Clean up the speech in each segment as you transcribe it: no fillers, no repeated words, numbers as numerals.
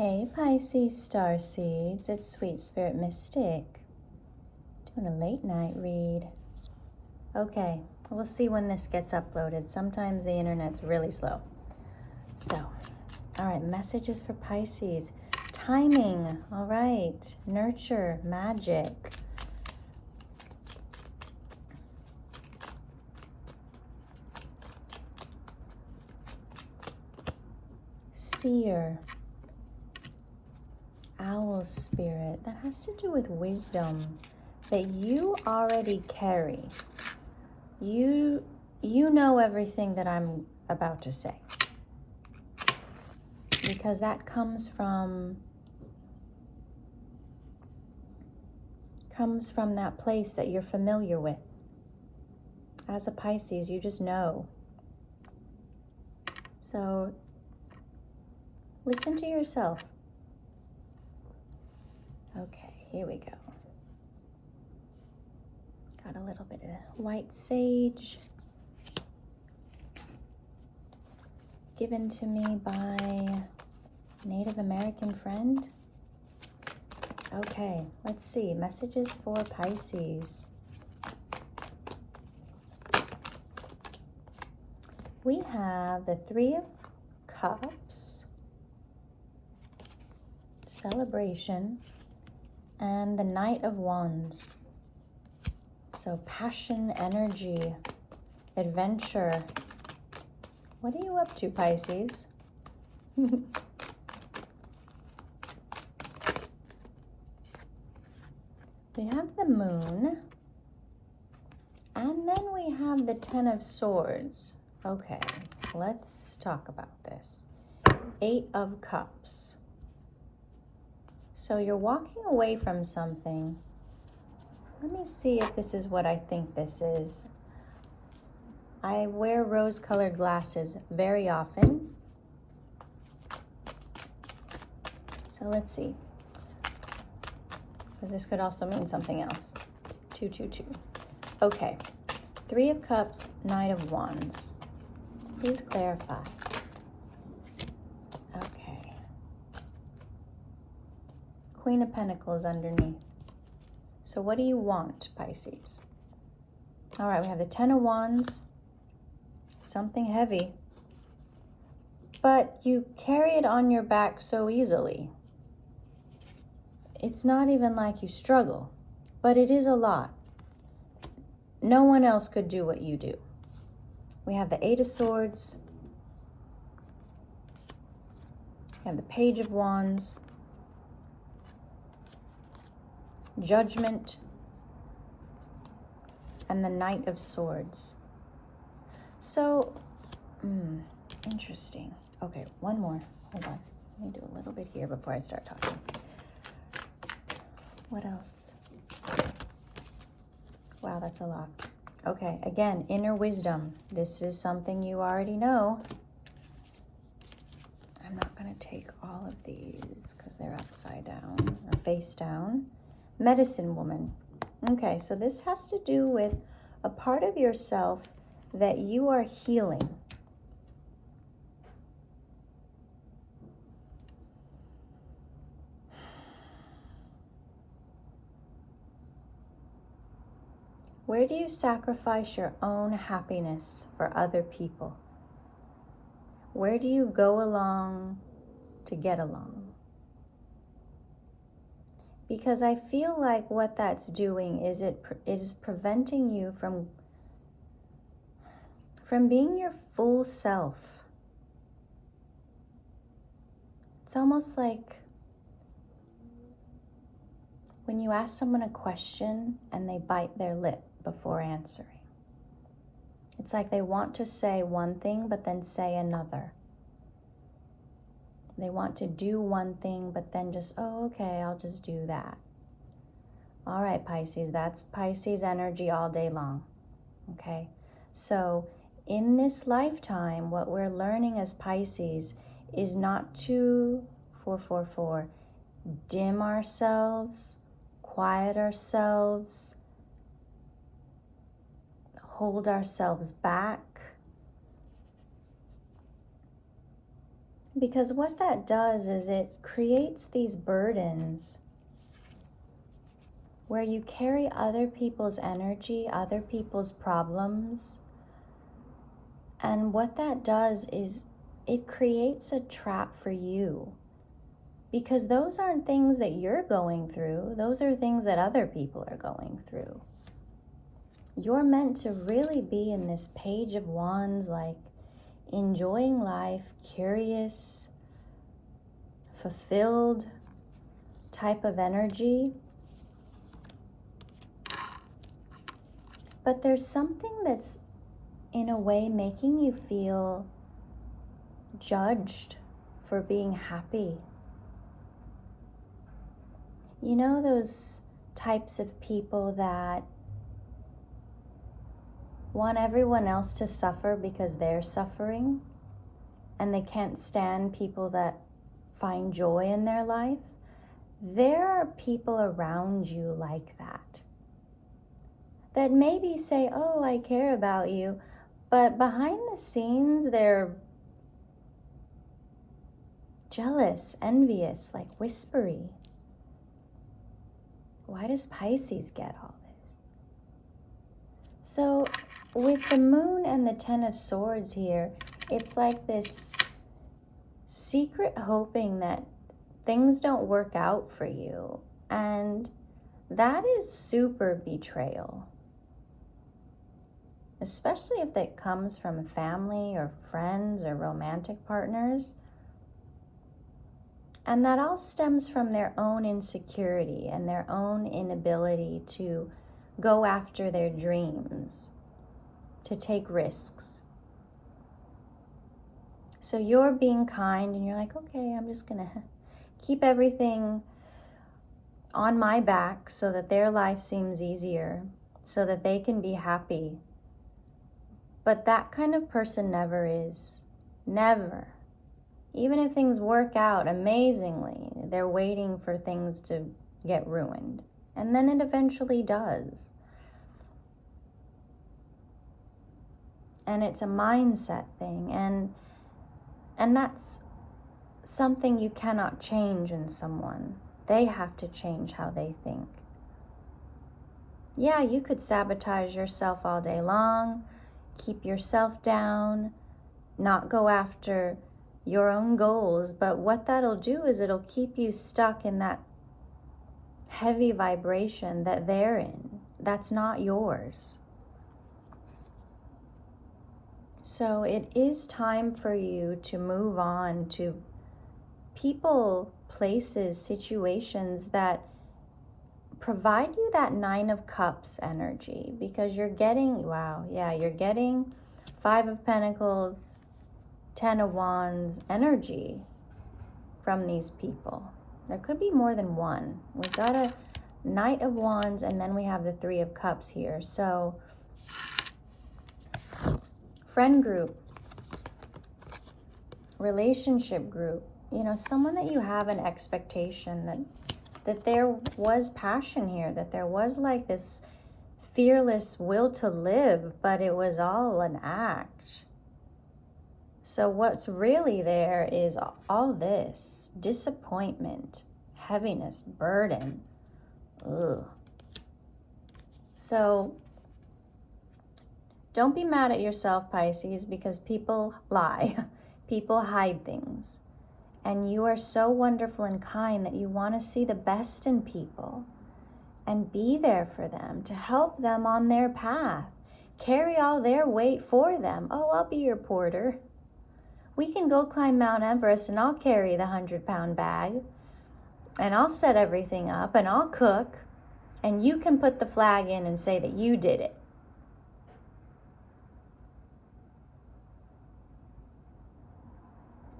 Hey Pisces starseeds, it's Sweet Spirit Mystic doing a late night read. Okay, we'll see when this gets uploaded. Sometimes the internet's really slow. So, all right, messages for Pisces. Timing, all right. Nurture, magic. Seer. Owl spirit. That has to do with wisdom that you already carry. You know everything that I'm about to say, because that comes from that place that you're familiar with. As a Pisces, you just know. So listen to yourself. Okay, here we go. Got a little bit of white sage given to me by a Native American friend. Okay, let's see. Messages for Pisces. We have the Three of Cups, celebration, and the Knight of Wands. So passion, energy, adventure. What are you up to, Pisces? We have the Moon, and then we have the Ten of Swords. Okay, let's talk about this. Eight of Cups. So you're walking away from something. Let me see if this is what I think this is. I wear rose-colored glasses very often. So let's see. Because this could also mean something else. 222. Okay. Three of Cups, Knight of Wands. Please clarify. Okay. Queen of Pentacles underneath. So what do you want, Pisces? All right, we have the Ten of Wands. Something heavy. But you carry it on your back so easily. It's not even like you struggle, but it is a lot. No one else could do what you do. We have the Eight of Swords. We have the Page of Wands. Judgment. And the Knight of Swords. So, interesting. Okay, one more. Hold on. Let me do a little bit here before I start talking. What else? Wow, that's a lot. Okay, again, inner wisdom. This is something you already know. I'm not going to take all of these because they're upside down or face down. Medicine woman. Okay, so this has to do with a part of yourself that you are healing. Where do you sacrifice your own happiness for other people? Where do you go along to get along? Because I feel like what that's doing is it is preventing you from being your full self. It's almost like when you ask someone a question and they bite their lip before answering. It's like they want to say one thing but then say another. They want to do one thing but then just, oh, okay, I'll just do that. All right, Pisces, that's Pisces energy all day long. Okay? So in this lifetime, what we're learning as Pisces is not to 444 dim ourselves, quiet ourselves, hold ourselves back. Because what that does is it creates these burdens where you carry other people's energy, other people's problems. And what that does is it creates a trap for you. Because those aren't things that you're going through, those are things that other people are going through. You're meant to really be in this Page of Wands, like enjoying life, curious, fulfilled type of energy. But there's something that's in a way making you feel judged for being happy. You know those types of people that want everyone else to suffer because they're suffering, and they can't stand people that find joy in their life? There are people around you like that maybe say, oh, I care about you, but behind the scenes they're jealous, envious, like whispery. Why does Pisces get all this? So with the Moon and the Ten of Swords here, it's like this secret hoping that things don't work out for you. And that is super betrayal. Especially if that comes from family or friends or romantic partners. And that all stems from their own insecurity and their own inability to go after their dreams, to take risks. So you're being kind and you're like, okay, I'm just gonna keep everything on my back so that their life seems easier, so that they can be happy. But that kind of person never is. Never. Even if things work out amazingly, they're waiting for things to get ruined. And then it eventually does. And it's a mindset thing. And that's something you cannot change in someone. They have to change how they think. Yeah, you could sabotage yourself all day long, keep yourself down, not go after your own goals, but what that'll do is it'll keep you stuck in that heavy vibration that they're in. That's not yours. So it is time for you to move on to people, places, situations that provide you that Nine of Cups energy, because you're getting, you're getting Five of Pentacles, Ten of Wands energy from these people. There could be more than one. We've got a Knight of Wands and then we have the Three of Cups here. So friend group, relationship group, someone that you have an expectation that there was passion here, that there was like this fearless will to live, but it was all an act. So what's really there is all this disappointment, heaviness, burden. Ugh. So don't be mad at yourself, Pisces, because people lie. People hide things. And you are so wonderful and kind that you want to see the best in people and be there for them, to help them on their path. Carry all their weight for them. Oh, I'll be your porter. We can go climb Mount Everest and I'll carry the 100-pound bag and I'll set everything up and I'll cook and you can put the flag in and say that you did it.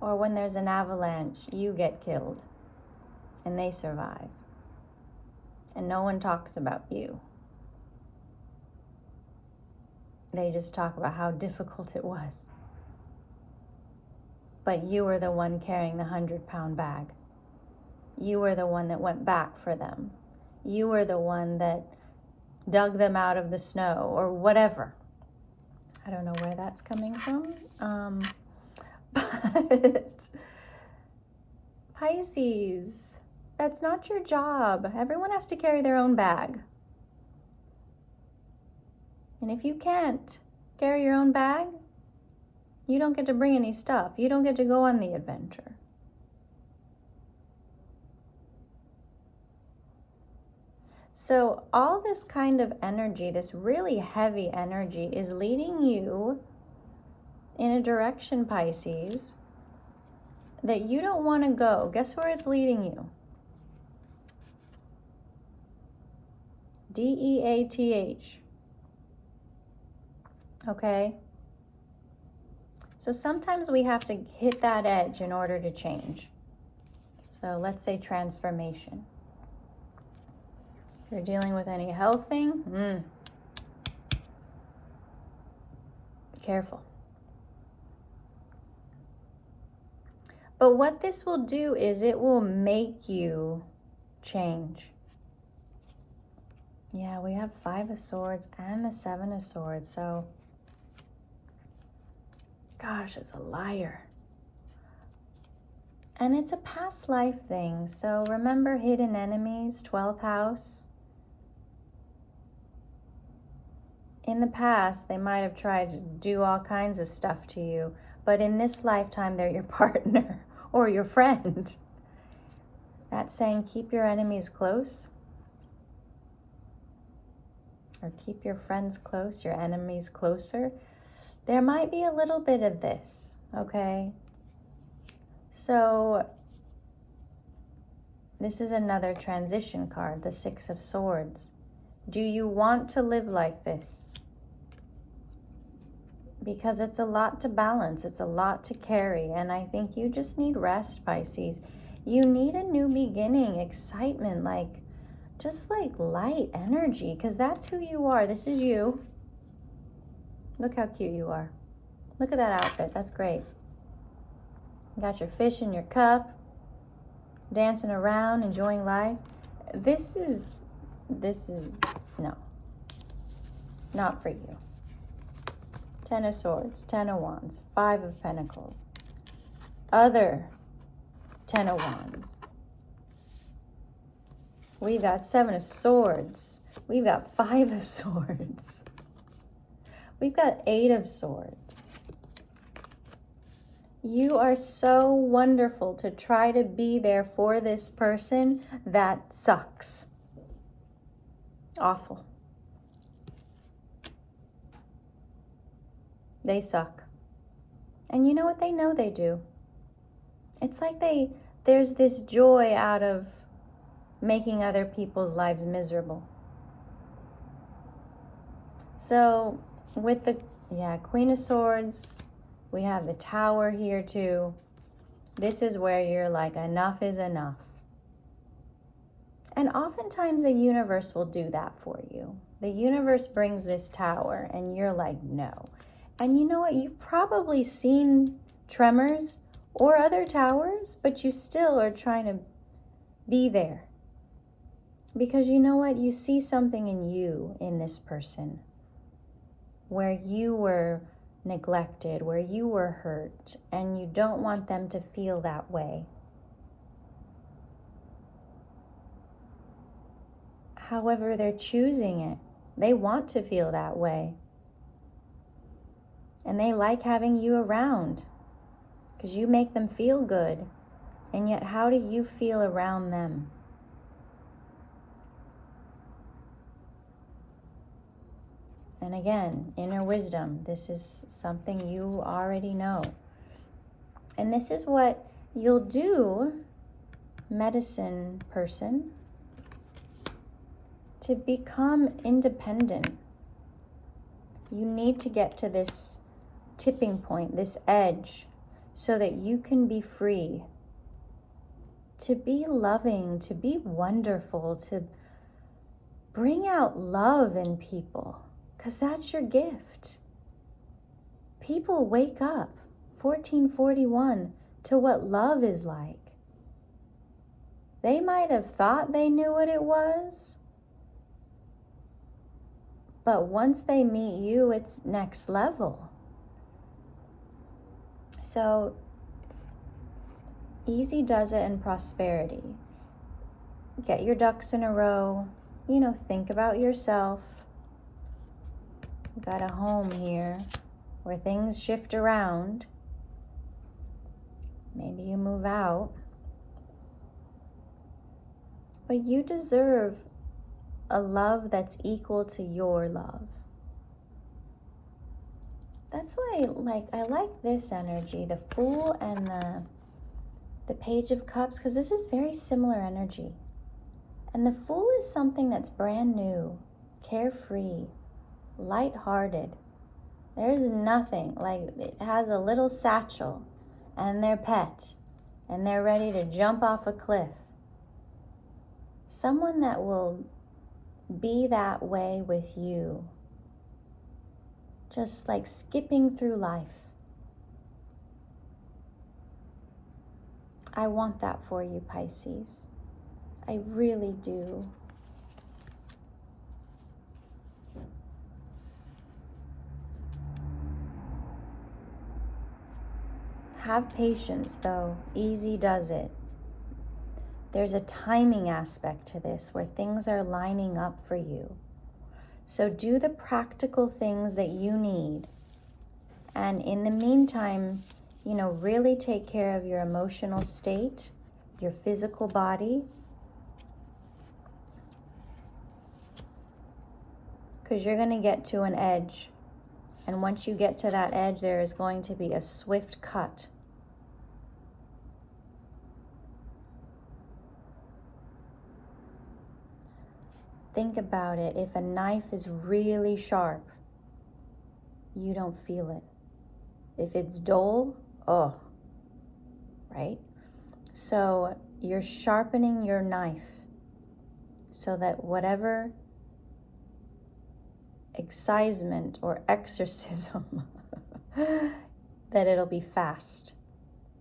Or when there's an avalanche, you get killed and they survive. And no one talks about you. They just talk about how difficult it was. But you were the one carrying the 100-pound bag. You were the one that went back for them. You were the one that dug them out of the snow or whatever. I don't know where that's coming from. But Pisces, that's not your job. Everyone has to carry their own bag. And if you can't carry your own bag, you don't get to bring any stuff. You don't get to go on the adventure. So all this kind of energy, this really heavy energy, is leading you in a direction, Pisces, that you don't want to go. Guess where it's leading you? DEATH. Okay? So sometimes we have to hit that edge in order to change. So let's say transformation. If you're dealing with any health thing, careful. But what this will do is it will make you change. Yeah, we have 5 of Swords and the 7 of Swords, so gosh, it's a liar. And it's a past life thing. So remember hidden enemies, 12th house? In the past, they might have tried to do all kinds of stuff to you, but in this lifetime, they're your partner or your friend. That's saying keep your enemies close, or keep your friends close, your enemies closer. There might be a little bit of this, okay? So this is another transition card, the 6 of Swords. Do you want to live like this? Because it's a lot to balance, it's a lot to carry, and I think you just need rest, Pisces. You need a new beginning, excitement, like just like light energy, because that's who you are. This is you. Look how cute you are. Look at that outfit, that's great. You got your fish in your cup, dancing around, enjoying life. This is, no, not for you. 10 of Swords, 10 of Wands, 5 of Pentacles, other 10 of Wands. We've got 7 of Swords. We've got 5 of Swords. We've got 8 of Swords. You are so wonderful to try to be there for this person that sucks. Awful. They suck. And you know what? They know they do. It's like there's this joy out of making other people's lives miserable. So with the Queen of Swords, we have the Tower here too. This is where you're like, enough is enough. And oftentimes the universe will do that for you. The universe brings this Tower and you're like, no. And you know what? You've probably seen tremors or other towers, but you still are trying to be there. Because you know what? You see something in you, in this person, where you were neglected, where you were hurt, and you don't want them to feel that way. However, they're choosing it. They want to feel that way. And they like having you around because you make them feel good. And yet, how do you feel around them? And again, inner wisdom. This is something you already know. And this is what you'll do, medicine person, to become independent. You need to get to this tipping point, this edge, so that you can be free to be loving, to be wonderful, to bring out love in people, because that's your gift. People wake up 1441 to what love is like. They might have thought they knew what it was, but once they meet you, it's next level. So easy does it in prosperity. Get your ducks in a row. You know, think about yourself. You got a home here where things shift around. Maybe you move out. But you deserve a love that's equal to your love. That's why I like this energy, the Fool and the Page of Cups, because this is very similar energy. And the Fool is something that's brand new, carefree, lighthearted. There's nothing, it has a little satchel and their pet, and they're ready to jump off a cliff. Someone that will be that way with you, just like skipping through life. I want that for you, Pisces. I really do. Have patience, though. Easy does it. There's a timing aspect to this where things are lining up for you. So do the practical things that you need. And in the meantime, really take care of your emotional state, your physical body. Because you're going to get to an edge. And once you get to that edge, there is going to be a swift cut. Think about it. If a knife is really sharp, you don't feel it. If it's dull, right? So you're sharpening your knife so that whatever excitement or exorcism, that it'll be fast,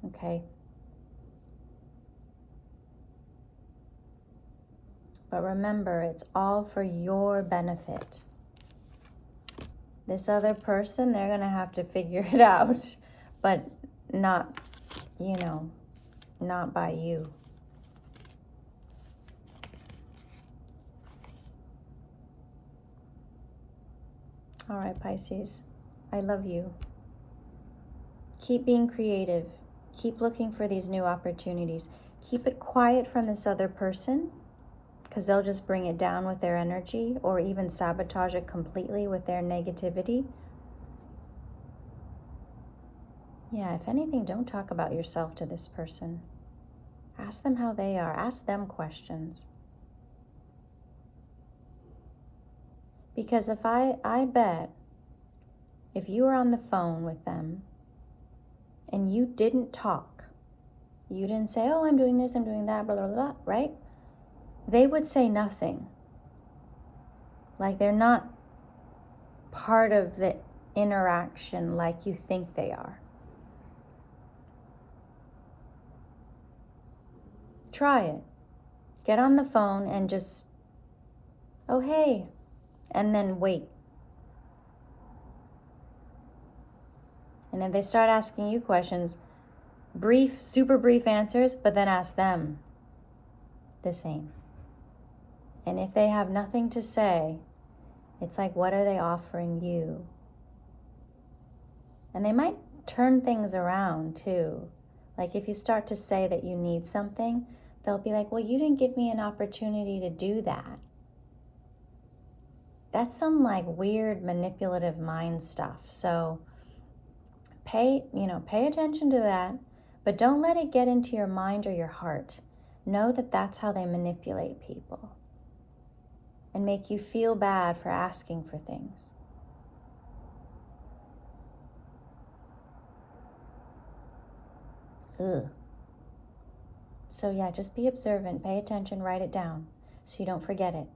okay? But remember, it's all for your benefit. This other person, they're going to have to figure it out, but not by you. All right, Pisces, I love you. Keep being creative. Keep looking for these new opportunities. Keep it quiet from this other person, because they'll just bring it down with their energy or even sabotage it completely with their negativity. Yeah, if anything, don't talk about yourself to this person. Ask them how they are. Ask them questions. Because if I bet if you were on the phone with them and you didn't talk, you didn't say, oh, I'm doing this, I'm doing that, blah, blah, blah, right? They would say nothing. Like they're not part of the interaction like you think they are. Try it. Get on the phone and just, oh, hey, and then wait. And if they start asking you questions, brief, super brief answers, but then ask them the same. And if they have nothing to say, it's like, what are they offering you? And they might turn things around too. Like if you start to say that you need something, they'll be like, well, you didn't give me an opportunity to do that. That's some weird manipulative mind stuff. So pay attention to that, but don't let it get into your mind or your heart. Know that that's how they manipulate people and make you feel bad for asking for things. Ugh. So yeah, just be observant, pay attention, write it down so you don't forget it.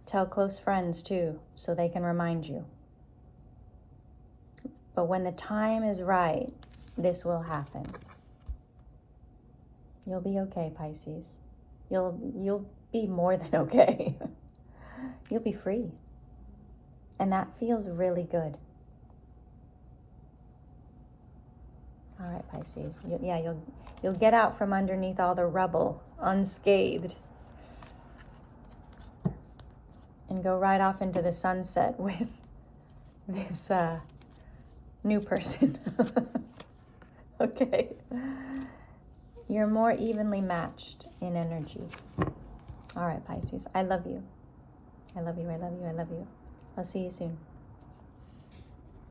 Tell close friends too, so they can remind you. But when the time is right, this will happen. You'll be okay, Pisces. You'll be more than okay. You'll be free. And that feels really good. All right, Pisces. You'll get out from underneath all the rubble unscathed and go right off into the sunset with this new person. Okay. You're more evenly matched in energy. All right, Pisces. I love you. I love you. I love you. I love you. I'll see you soon.